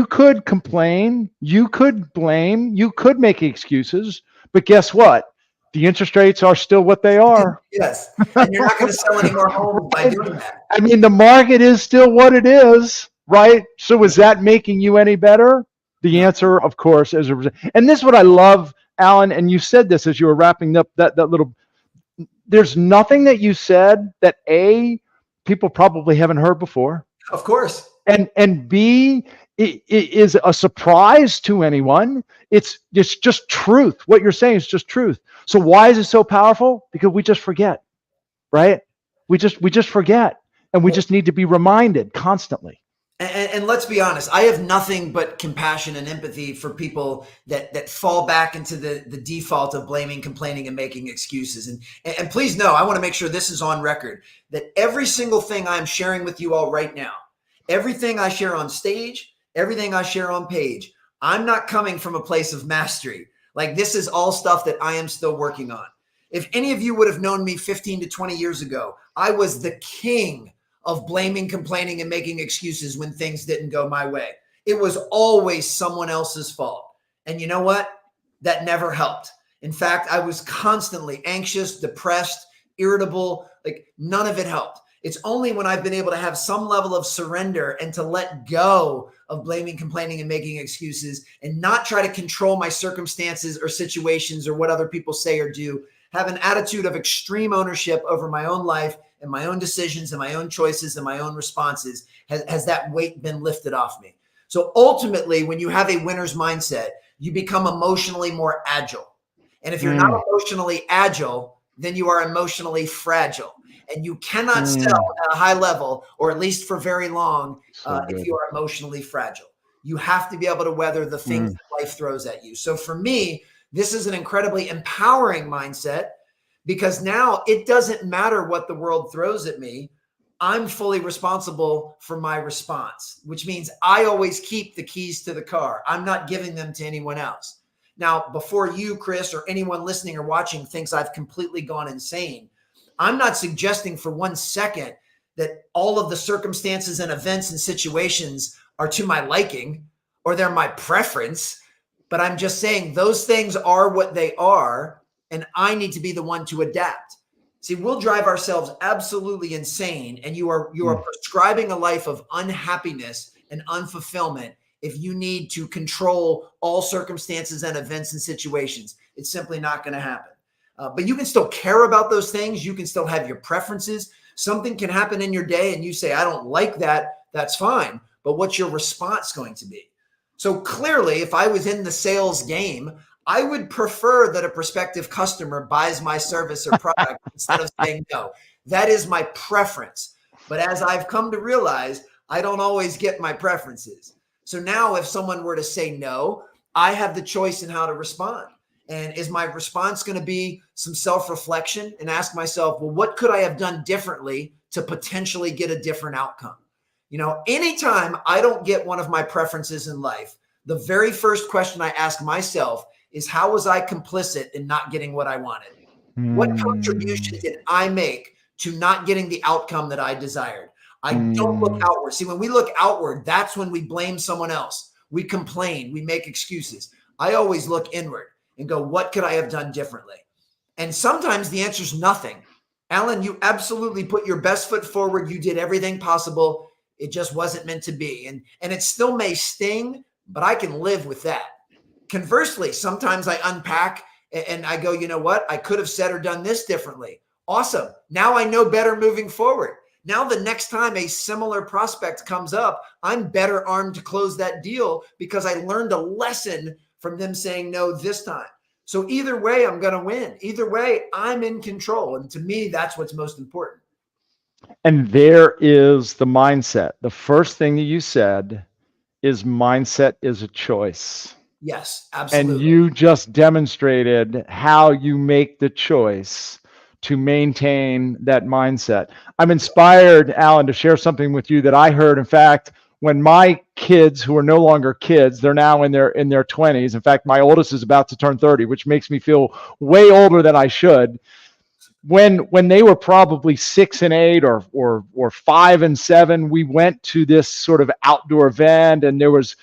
could complain, you could blame, you could make excuses, but guess what? The interest rates are still what they are. Yes. And you're not going to sell any more homes by doing that. I mean, the market is still what it is, right? So is that making you any better? The answer, of course, is and this is what I love, Alan, and you said this as you were wrapping up that little, there's nothing that you said that people probably haven't heard before. Of course. And B, it is a surprise to anyone. It's just truth. What you're saying is just truth. So why is it so powerful? Because we just forget, right? We just forget, and we just need to be reminded constantly. And let's be honest, I have nothing but compassion and empathy for people that fall back into the default of blaming, complaining, and making excuses. And please know, I want to make sure this is on record, that every single thing I'm sharing with you all right now, everything I share on stage, everything I share on page, I'm not coming from a place of mastery. Like, this is all stuff that I am still working on. If any of you would have known me 15 to 20 years ago, I was the king of blaming, complaining, and making excuses when things didn't go my way. It was always someone else's fault. And you know what? That never helped. In fact, I was constantly anxious, depressed, irritable. Like, none of it helped. It's only when I've been able to have some level of surrender and to let go of blaming, complaining, and making excuses and not try to control my circumstances or situations or what other people say or do, have an attitude of extreme ownership over my own life and my own decisions and my own choices and my own responses, has that weight been lifted off me. So ultimately, when you have a winner's mindset, you become emotionally more agile. And if you're not emotionally agile, then you are emotionally fragile. And you cannot sell at a high level, or at least for very long, if you are emotionally fragile. You have to be able to weather the things that life throws at you. So for me, this is an incredibly empowering mindset, because now it doesn't matter what the world throws at me. I'm fully responsible for my response, which means I always keep the keys to the car. I'm not giving them to anyone else. Now, before you, Chris, or anyone listening or watching thinks I've completely gone insane, I'm not suggesting for 1 second that all of the circumstances and events and situations are to my liking or they're my preference, but I'm just saying those things are what they are, and I need to be the one to adapt. See, we'll drive ourselves absolutely insane, and you are prescribing a life of unhappiness and unfulfillment if you need to control all circumstances and events and situations. It's simply not going to happen. But you can still care about those things. You can still have your preferences. Something can happen in your day and you say, I don't like that. That's fine. But what's your response going to be? So clearly, if I was in the sales game, I would prefer that a prospective customer buys my service or product instead of saying no. That is my preference. But as I've come to realize, I don't always get my preferences. So now if someone were to say no, I have the choice in how to respond. And is my response going to be some self-reflection and ask myself, well, what could I have done differently to potentially get a different outcome? You know, anytime I don't get one of my preferences in life, the very first question I ask myself is, how was I complicit in not getting what I wanted? What contribution did I make to not getting the outcome that I desired? I don't look outward. See, when we look outward, that's when we blame someone else. We complain, we make excuses. I always look inward and go, what could I have done differently? And sometimes the answer is nothing. Alan, you absolutely put your best foot forward. You did everything possible. It just wasn't meant to be. And it still may sting, but I can live with that. Conversely, sometimes I unpack and I go, you know what? I could have said or done this differently. Awesome. Now I know better moving forward. Now the next time a similar prospect comes up, I'm better armed to close that deal because I learned a lesson from them saying no this time. So either way, I'm going to win. Either way, I'm in control. And to me, that's what's most important. And there is the mindset. The first thing that you said is mindset is a choice. Yes, absolutely. And you just demonstrated how you make the choice to maintain that mindset. I'm inspired, Alan, to share something with you that I heard. In fact, when my kids, who are no longer kids, they're now in their 20s. In fact, my oldest is about to turn 30, which makes me feel way older than I should. When they were probably 6 and 8 or 5 and 7, we went to this sort of outdoor event, and there was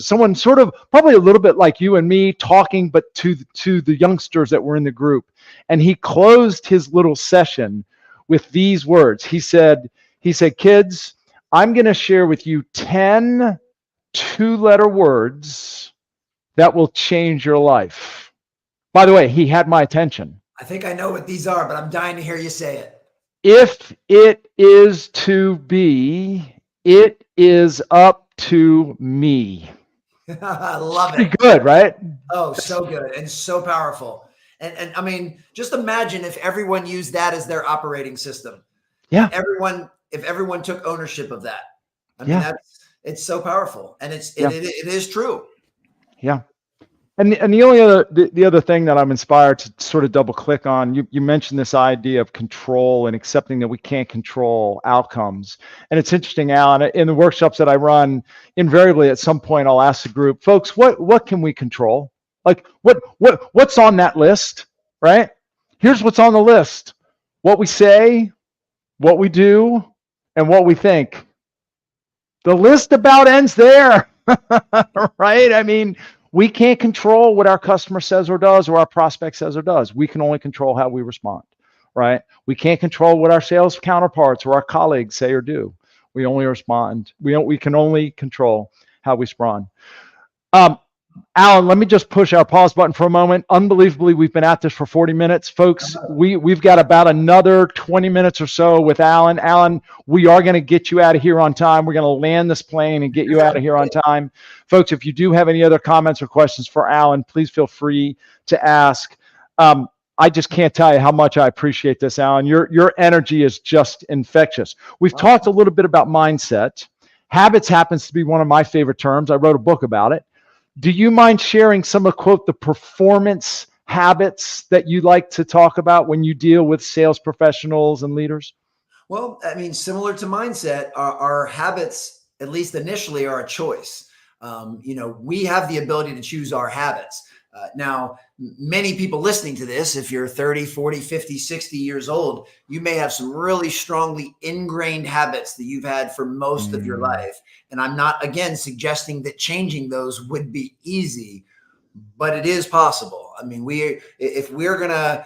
someone sort of probably a little bit like you and me talking, but to the youngsters that were in the group. And he closed his little session with these words. He said, kids, I'm going to share with you 10 two-letter words that will change your life. By the way, he had my attention. I think I know what these are, but I'm dying to hear you say it. If it is to be, it is up to me. I love it. Pretty good, right? Oh, so good and so powerful. And I mean, just imagine if everyone used that as their operating system. Yeah. If everyone took ownership of that. I mean, it's so powerful, and it is true. Yeah. And the only other thing that I'm inspired to sort of double click on, you mentioned this idea of control and accepting that we can't control outcomes. And it's interesting, Alan, in the workshops that I run, invariably at some point I'll ask the group, folks, what can we control? Like what's on that list, right? Here's what's on the list: what we say, what we do, and what we think. The list about ends there, right? I mean, we can't control what our customer says or does, or our prospect says or does. We can only control how we respond, right? We can't control what our sales counterparts or our colleagues say or do. We only respond. We can only control how we respond. Alan, let me just push our pause button for a moment. Unbelievably, we've been at this for 40 minutes. Folks, we've got about another 20 minutes or so with Alan. Alan, we are going to get you out of here on time. We're going to land this plane and get you out of here on time. Folks, if you do have any other comments or questions for Alan, please feel free to ask. I just can't tell you how much I appreciate this, Alan. Your energy is just infectious. We've talked a little bit about mindset. Habits happens to be one of my favorite terms. I wrote a book about it. Do you mind sharing some of, quote, the performance habits that you like to talk about when you deal with sales professionals and leaders? Well, I mean, similar to mindset, our habits, at least initially, are a choice. We have the ability to choose our habits. Now, many people listening to this, if you're 30, 40, 50, 60 years old, you may have some really strongly ingrained habits that you've had for most of your life. And I'm not, again, suggesting that changing those would be easy, but it is possible. I mean, if we're going to,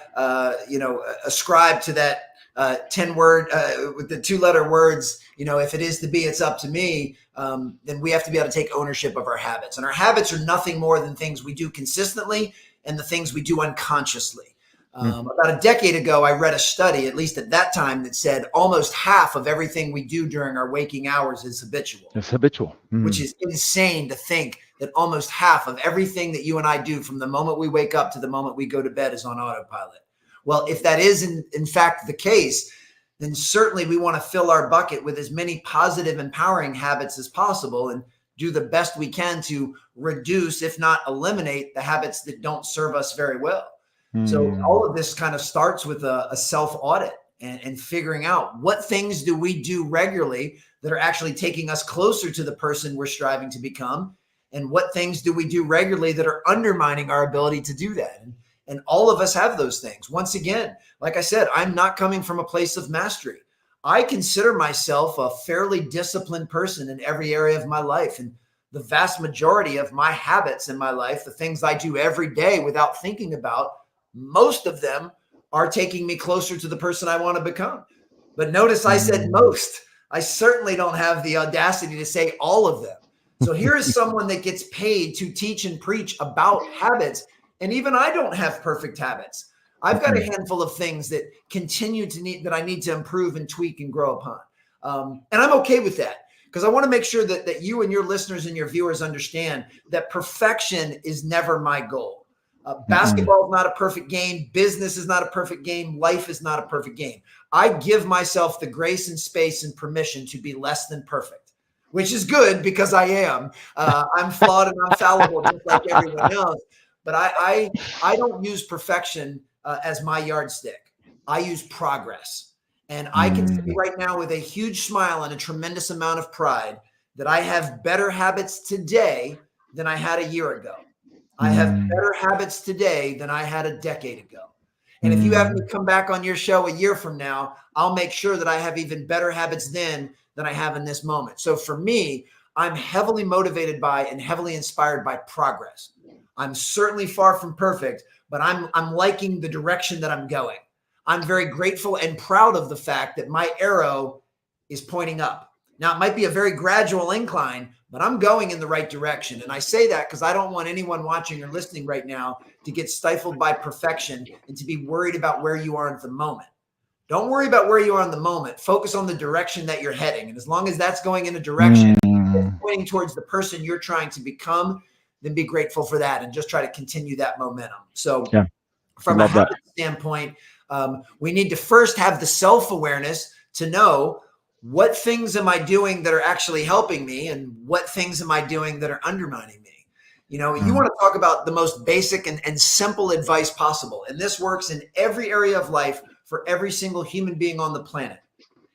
ascribe to that 10 word with the 2-letter words, if it is to be, it's up to me, then we have to be able to take ownership of our habits. And our habits are nothing more than things we do consistently and the things we do unconsciously. About a decade ago, I read a study, at least at that time, that said almost half of everything we do during our waking hours is habitual. It's habitual. Which is insane to think that almost half of everything that you and I do from the moment we wake up to the moment we go to bed is on autopilot. Well, if that is in fact the case, then certainly we want to fill our bucket with as many positive, empowering habits as possible and do the best we can to reduce, if not eliminate, the habits that don't serve us very well. So all of this kind of starts with a self-audit and figuring out what things do we do regularly that are actually taking us closer to the person we're striving to become, and what things do we do regularly that are undermining our ability to do that. And all of us have those things. Once again, like I said, I'm not coming from a place of mastery. I consider myself a fairly disciplined person in every area of my life. And the vast majority of my habits in my life, the things I do every day without thinking about, most of them are taking me closer to the person I want to become. But notice I said most. I certainly don't have the audacity to say all of them. So here is someone that gets paid to teach and preach about habits. And even I don't have perfect habits. I've got a handful of things that that I need to improve and tweak and grow upon. And I'm okay with that, because I want to make sure that you and your listeners and your viewers understand that perfection is never my goal. Basketball is not a perfect game. Business is not a perfect game. Life is not a perfect game. I give myself the grace and space and permission to be less than perfect, which is good because I am. I'm flawed and I'm fallible just like everyone else. But I don't use perfection as my yardstick. I use progress. And I can say right now with a huge smile and a tremendous amount of pride that I have better habits today than I had a year ago. I have better habits today than I had a decade ago. And if you have me come back on your show a year from now, I'll make sure that I have even better habits then than I have in this moment. So for me, I'm heavily motivated by and heavily inspired by progress. I'm certainly far from perfect, but I'm liking the direction that I'm going. I'm very grateful and proud of the fact that my arrow is pointing up. Now, it might be a very gradual incline, but I'm going in the right direction. And I say that because I don't want anyone watching or listening right now to get stifled by perfection and to be worried about where you are at the moment. Don't worry about where you are in the moment. Focus on the direction that you're heading. And as long as that's going in a direction that's pointing towards the person you're trying to become, then be grateful for that and just try to continue that momentum. So from a habit standpoint, we need to first have the self-awareness to know what things am I doing that are actually helping me and what things am I doing that are undermining me. You want to talk about the most basic and simple advice possible. And this works in every area of life for every single human being on the planet.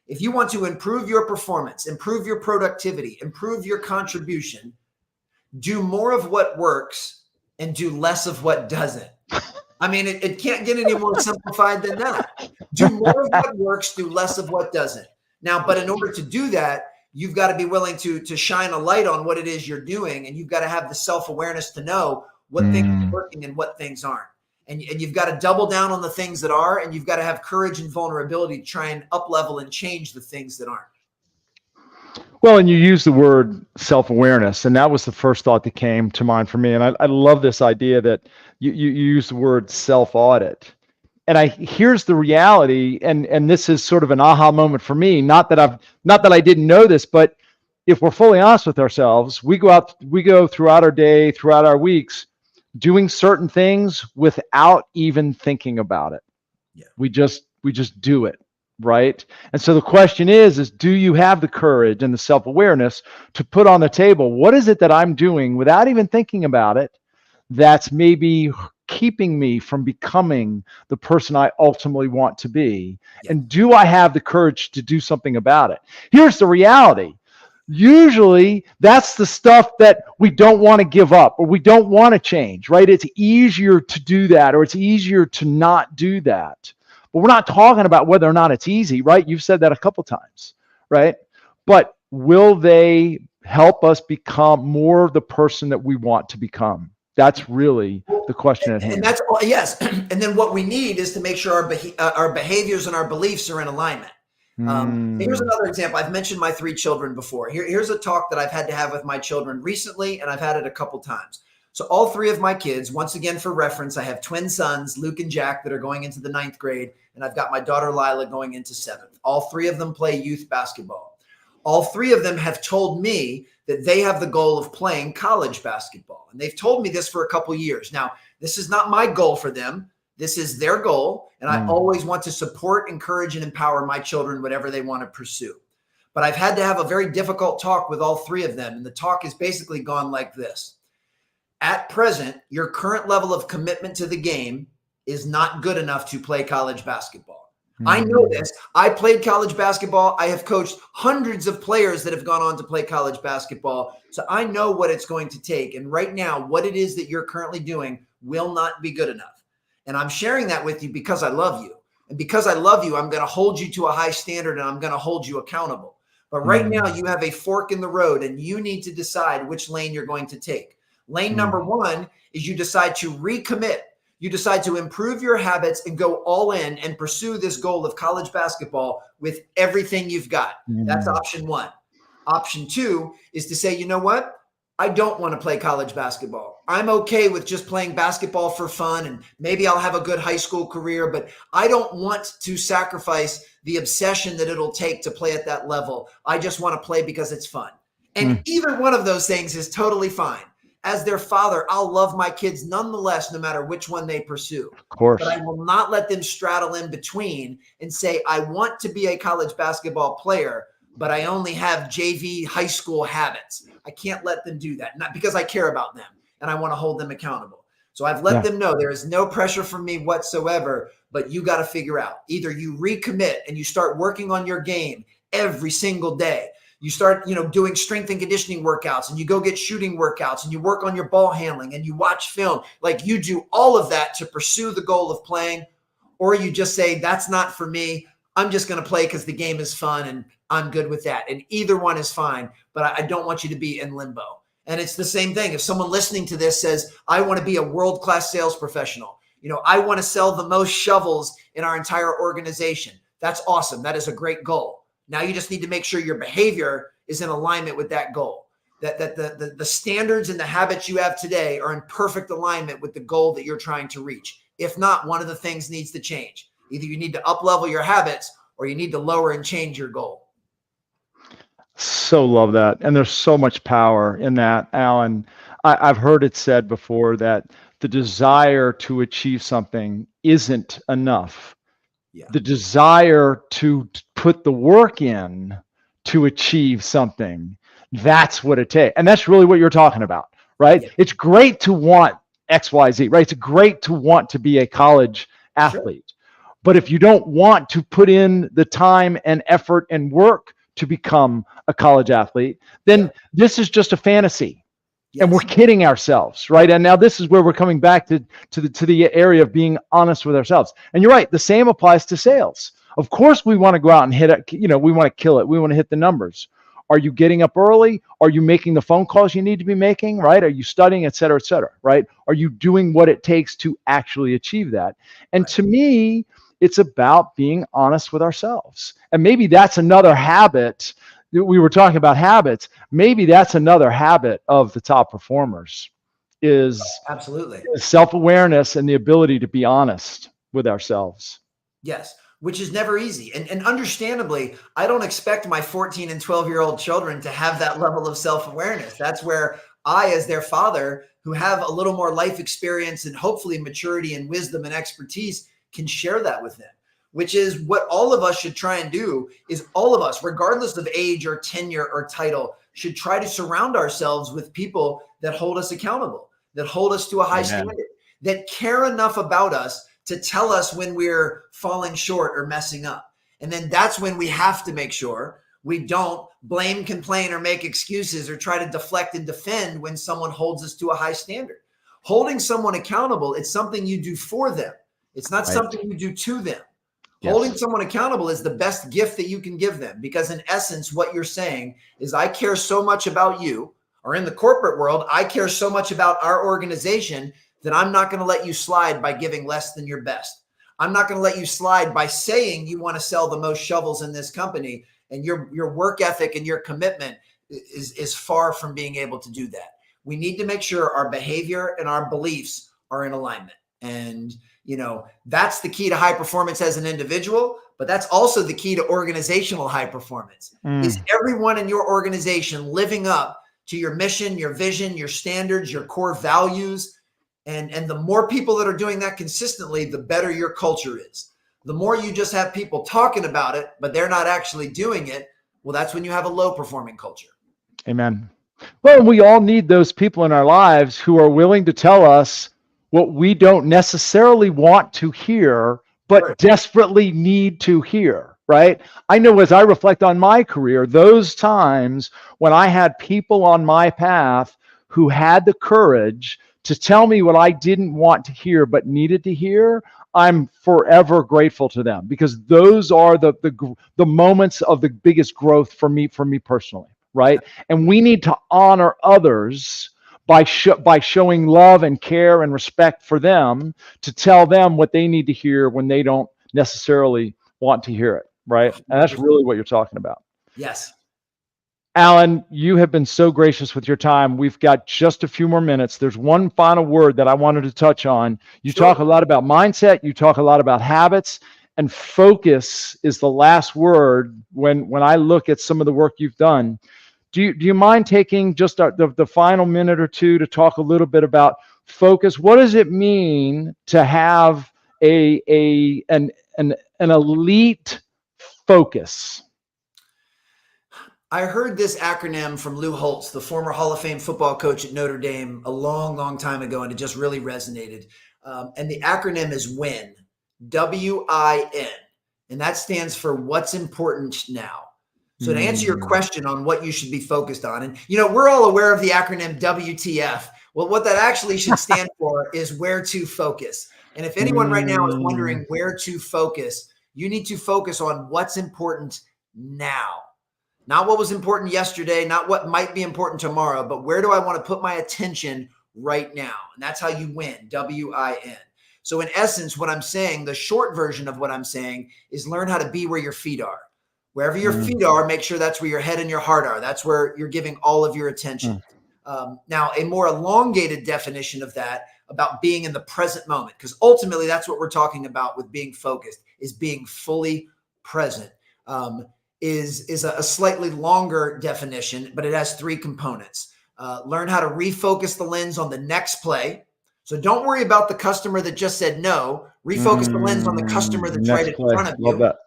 If you want to improve your performance, improve your productivity, improve your contribution, do more of what works and do less of what doesn't. I mean, it can't get any more simplified than that. Do more of what works, do less of what doesn't. Now, but in order to do that, you've got to be willing to shine a light on what it is you're doing. And you've got to have the self-awareness to know what things are working and what things aren't. And you've got to double down on the things that are, and you've got to have courage and vulnerability to try and up-level and change the things that aren't. Well, and you use the word self-awareness, and that was the first thought that came to mind for me. And I love this idea that you use the word self-audit. And here's the reality, and this is sort of an aha moment for me. Not that I didn't know this, but if we're fully honest with ourselves, we go throughout our day, throughout our weeks, doing certain things without even thinking about it. Yeah. We just do it, right? And so the question is do you have the courage and the self-awareness to put on the table, what is it that I'm doing without even thinking about it that's maybe keeping me from becoming the person I ultimately want to be? Yeah. And do I have the courage to do something about it? Here's the reality. Usually that's the stuff that we don't want to give up or we don't want to change, right? It's easier to do that, or it's easier to not do that. But we're not talking about whether or not it's easy, right? You've said that a couple times, right? But will they help us become more the person that we want to become? That's really the question at hand. And that's all, yes. And then what we need is to make sure our behaviors and our beliefs are in alignment. Here's another example. I've mentioned my 3 children before. Here's a talk that I've had to have with my children recently, and I've had it a couple times. So all 3 of my kids, once again, for reference, I have twin sons, Luke and Jack, that are going into the 9th grade, and I've got my daughter Lila going into 7th. All 3 of them play youth basketball. All 3 of them have told me that they have the goal of playing college basketball. And they've told me this for a couple years. Now, this is not my goal for them. This is their goal. And I always want to support, encourage, and empower my children, whatever they want to pursue. But I've had to have a very difficult talk with all 3 of them. And the talk has basically gone like this. At present, your current level of commitment to the game is not good enough to play college basketball. I know this. I played college basketball. I have coached hundreds of players that have gone on to play college basketball. So I know what it's going to take. And right now, what it is that you're currently doing will not be good enough. And I'm sharing that with you because I love you. And because I love you, I'm going to hold you to a high standard and I'm going to hold you accountable. But right now, you have a fork in the road and you need to decide which lane you're going to take. Lane number 1 is you decide to recommit. You decide to improve your habits and go all in and pursue this goal of college basketball with everything you've got. That's option 1. Option 2 is to say, you know what? I don't want to play college basketball. I'm okay with just playing basketball for fun and maybe I'll have a good high school career, but I don't want to sacrifice the obsession that it'll take to play at that level. I just want to play because it's fun. And either one of those things is totally fine. As their father, I'll love my kids nonetheless, no matter which one they pursue. Of course. But I will not let them straddle in between and say, I want to be a college basketball player, but I only have JV high school habits. I can't let them do that, not because I care about them and I want to hold them accountable. So I've let them know there is no pressure from me whatsoever, but you got to figure out either you recommit and you start working on your game every single day. You start, doing strength and conditioning workouts and you go get shooting workouts and you work on your ball handling and you watch film. Like you do all of that to pursue the goal of playing, or you just say, that's not for me. I'm just going to play because the game is fun and I'm good with that. And either one is fine, but I don't want you to be in limbo. And it's the same thing. If someone listening to this says, I want to be a world-class sales professional, I want to sell the most shovels in our entire organization. That's awesome. That is a great goal. Now you just need to make sure your behavior is in alignment with that goal, that the standards and the habits you have today are in perfect alignment with the goal that you're trying to reach. If not, one of the things needs to change. Either you need to up-level your habits or you need to lower and change your goal. So love that. And there's so much power in that, Alan. I've heard it said before that the desire to achieve something isn't enough. Yeah. The desire to put the work in to achieve something, that's what it takes. And that's really what you're talking about, right? Yeah. It's great to want XYZ, right? It's great to want to be a college athlete. Sure. But if you don't want to put in the time and effort and work to become a college athlete, then this is just a fantasy. Yes. And we're kidding ourselves, right? And now this is where we're coming back to the area of being honest with ourselves. And you're right, the same applies to sales. Of course, we want to go out and hit it, we want to kill it. We want to hit the numbers. Are you getting up early? Are you making the phone calls you need to be making, right? Are you studying, et cetera, right? Are you doing what it takes to actually achieve that? And to me, it's about being honest with ourselves. And maybe that's another habit we were talking about habits. Maybe that's another habit of the top performers is Absolutely. self-awareness and the ability to be honest with ourselves. Yes, which is never easy. And understandably, I don't expect my 14 and 12-year-old children to have that level of self-awareness. That's where I, as their father, who have a little more life experience and hopefully maturity and wisdom and expertise, can share that with them, which is what all of us should try and do. Is all of us, regardless of age or tenure or title, should try to surround ourselves with people that hold us accountable, that hold us to a high standard, that care enough about us to tell us when we're falling short or messing up. And then that's when we have to make sure we don't blame, complain, or make excuses or try to deflect and defend when someone holds us to a high standard. Holding someone accountable, it's something you do for them. It's not something you do to them. Yes. Holding someone accountable is the best gift that you can give them, because in essence, what you're saying is, I care so much about you, or in the corporate world, I care so much about our organization that I'm not going to let you slide by giving less than your best. I'm not going to let you slide by saying you want to sell the most shovels in this company, and your work ethic and your commitment is far from being able to do that. We need to make sure our behavior and our beliefs are in alignment. And, that's the key to high performance as an individual, but that's also the key to organizational high performance. Is everyone in your organization living up to your mission, your vision, your standards, your core values? And the more people that are doing that consistently, the better your culture is. The more you just have people talking about it, but they're not actually doing it, well, that's when you have a low performing culture. Amen. Well, we all need those people in our lives who are willing to tell us what we don't necessarily want to hear, but desperately need to hear, right? I know, as I reflect on my career, those times when I had people on my path who had the courage to tell me what I didn't want to hear but needed to hear, I'm forever grateful to them, because those are the moments of the biggest growth for me personally, right? And we need to honor others by showing love and care and respect for them, to tell them what they need to hear when they don't necessarily want to hear it, right? And that's really what you're talking about. Yes. Alan, you have been so gracious with your time. We've got just a few more minutes. There's one final word that I wanted to touch on. You talk a lot about mindset. You talk a lot about habits, and focus is the last word when I look at some of the work you've done. Do you mind taking just the final minute or two to talk a little bit about focus? What does it mean to have an elite focus? I heard this acronym from Lou Holtz, the former Hall of Fame football coach at Notre Dame, a long, long time ago, and it just really resonated. And the acronym is WIN, W-I-N, and that stands for what's important now. So to answer your question on what you should be focused on, and we're all aware of the acronym WTF. Well, what that actually should stand for is where to focus. And if anyone right now is wondering where to focus, you need to focus on what's important now. Not what was important yesterday, not what might be important tomorrow, but where do I want to put my attention right now? And that's how you win, W-I-N. So in essence, what I'm saying, the short version of what I'm saying, is learn how to be where your feet are. Wherever your feet are, make sure that's where your head and your heart are. That's where you're giving all of your attention. Now, a more elongated definition of that, about being in the present moment, because ultimately that's what we're talking about with being focused, is being fully present. Is a slightly longer definition, but it has three components. Learn how to refocus the lens on the next play. So don't worry about the customer that just said no. Refocus the lens on the customer that's right in front of you. Love that.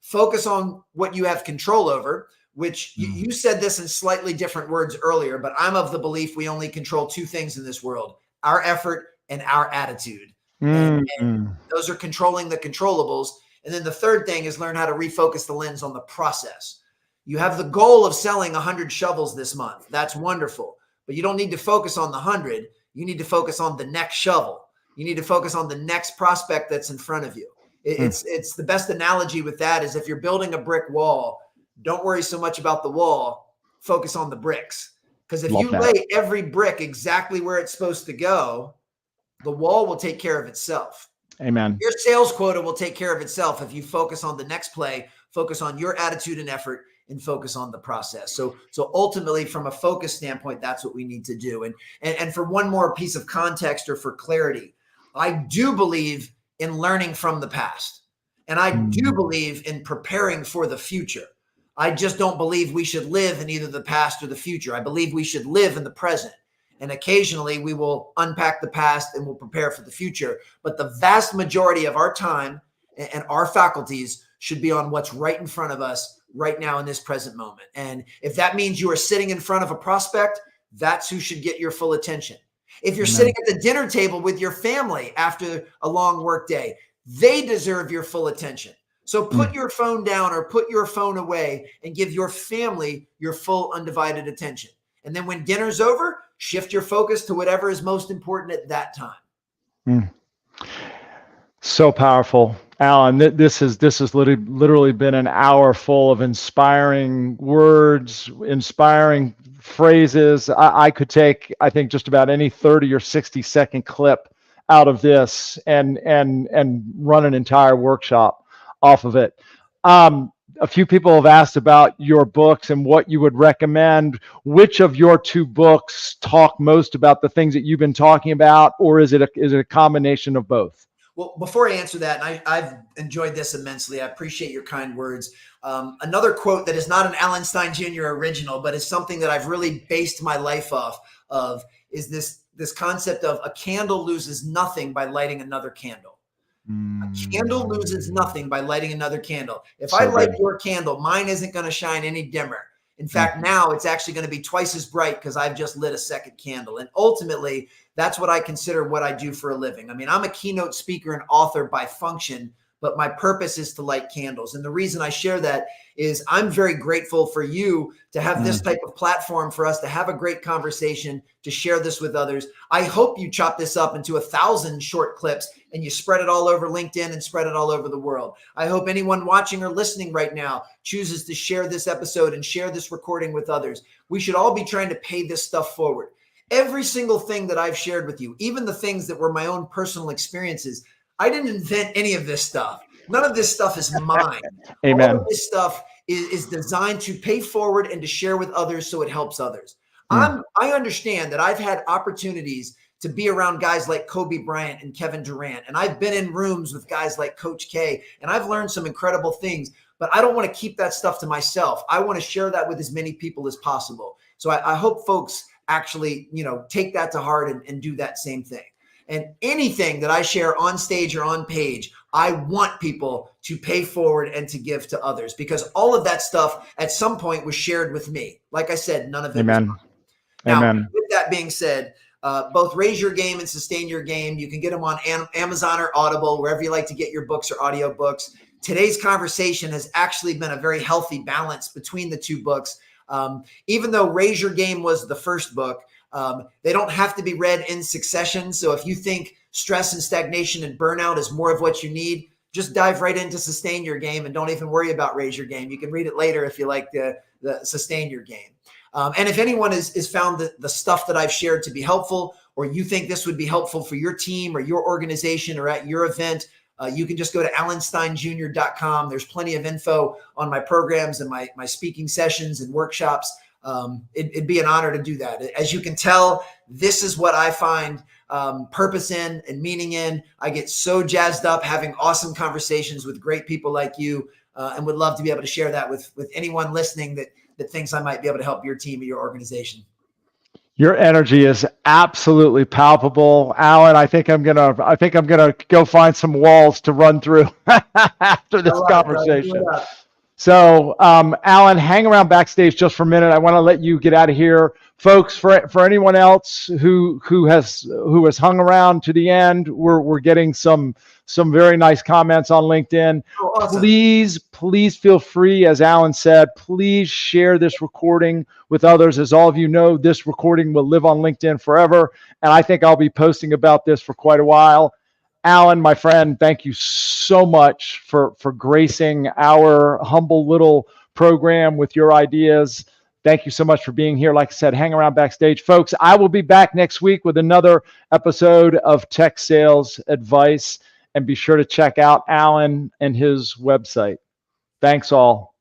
Focus on what you have control over, which you said this in slightly different words earlier, but I'm of the belief we only control two things in this world: our effort and our attitude. And those are controlling the controllables. And then the third thing is learn how to refocus the lens on the process. You have the goal of selling 100 shovels this month. That's wonderful. But you don't need to focus on the 100. You need to focus on the next shovel. You need to focus on the next prospect that's in front of you. It's the best analogy with that is, if you're building a brick wall, don't worry so much about the wall. Focus on the bricks. Because if you lay every brick exactly where it's supposed to go, the wall will take care of itself. Amen. Your sales quota will take care of itself if you focus on the next play, focus on your attitude and effort, and focus on the process. So ultimately, from a focus standpoint, that's what we need to do. And for one more piece of context or for clarity, I do believe in learning from the past. And I do believe in preparing for the future. I just don't believe we should live in either the past or the future. I believe we should live in the present. And occasionally we will unpack the past and we'll prepare for the future. But the vast majority of our time and our faculties should be on what's right in front of us right now in this present moment. And if that means you are sitting in front of a prospect, that's who should get your full attention. If you're sitting at the dinner table with your family after a long work day, they deserve your full attention. So put your phone down or put your phone away and give your family your full undivided attention. And then when dinner's over, shift your focus to whatever is most important at that time. So powerful. Alan, this has literally been an hour full of inspiring words, inspiring phrases. I could take, I think, just about any 30 or 60-second clip out of this and run an entire workshop off of it. A few people have asked about your books and what you would recommend. Which of your two books talk most about the things that you've been talking about, or is it a combination of both? Well, before I answer that, and I've enjoyed this immensely. I appreciate your kind words. Another quote that is not an Alan Stein Jr. original, but is something that I've really based my life off of, is this concept of a candle loses nothing by lighting another candle. A candle loses nothing by lighting another candle. If I light your candle, mine isn't going to shine any dimmer. In fact, now it's actually going to be twice as bright because I've just lit a second candle. And ultimately, that's what I consider what I do for a living. I mean, I'm a keynote speaker and author by function, but my purpose is to light candles. And the reason I share that is I'm very grateful for you to have this type of platform for us to have a great conversation, to share this with others. I hope you chop this up into 1,000 short clips and you spread it all over LinkedIn and spread it all over the world. I hope anyone watching or listening right now chooses to share this episode and share this recording with others. We should all be trying to pay this stuff forward. Every single thing that I've shared with you, even the things that were my own personal experiences, I didn't invent any of this stuff. None of this stuff is mine. Amen. All of this stuff is designed to pay forward and to share with others so it helps others. I understand that I've had opportunities to be around guys like Kobe Bryant and Kevin Durant, and I've been in rooms with guys like Coach K, and I've learned some incredible things, but I don't want to keep that stuff to myself. I want to share that with as many people as possible. So I hope folks actually, take that to heart and do that same thing. And anything that I share on stage or on page, I want people to pay forward and to give to others, because all of that stuff at some point was shared with me. Like I said, none of it. Amen. Was now, Amen. with that being said, both Raise Your Game and Sustain Your Game, you can get them on Amazon or Audible, wherever you like to get your books or audio books. Today's conversation has actually been a very healthy balance between the two books. Even though Raise Your Game was the first book, they don't have to be read in succession. So if you think stress and stagnation and burnout is more of what you need, just dive right into Sustain Your Game and don't even worry about Raise Your Game. You can read it later if you like the Sustain Your Game. And if anyone is found the stuff that I've shared to be helpful, or you think this would be helpful for your team or your organization or at your event, you can just go to alansteinjr.com. There's plenty of info on my programs and my speaking sessions and workshops. It'd be an honor to do that. As you can tell, this is what I find purpose in and meaning in. I get so jazzed up having awesome conversations with great people like you, and would love to be able to share that with anyone listening that thinks I might be able to help your team or your organization. Your energy is absolutely palpable, Alan. I think I'm gonna go find some walls to run through after this conversation. So, Alan, hang around backstage just for a minute. I want to let you get out of here, folks. For anyone else who has hung around to the end, we're getting some very nice comments on LinkedIn. Oh, awesome. Please feel free, as Alan said, please share this recording with others. As all of you know, this recording will live on LinkedIn forever, and I think I'll be posting about this for quite a while. Alan, my friend, thank you so much for gracing our humble little program with your ideas. Thank you so much for being here. Like I said, hang around backstage. Folks, I will be back next week with another episode of Tech Sales Advice, and be sure to check out Alan and his website. Thanks all.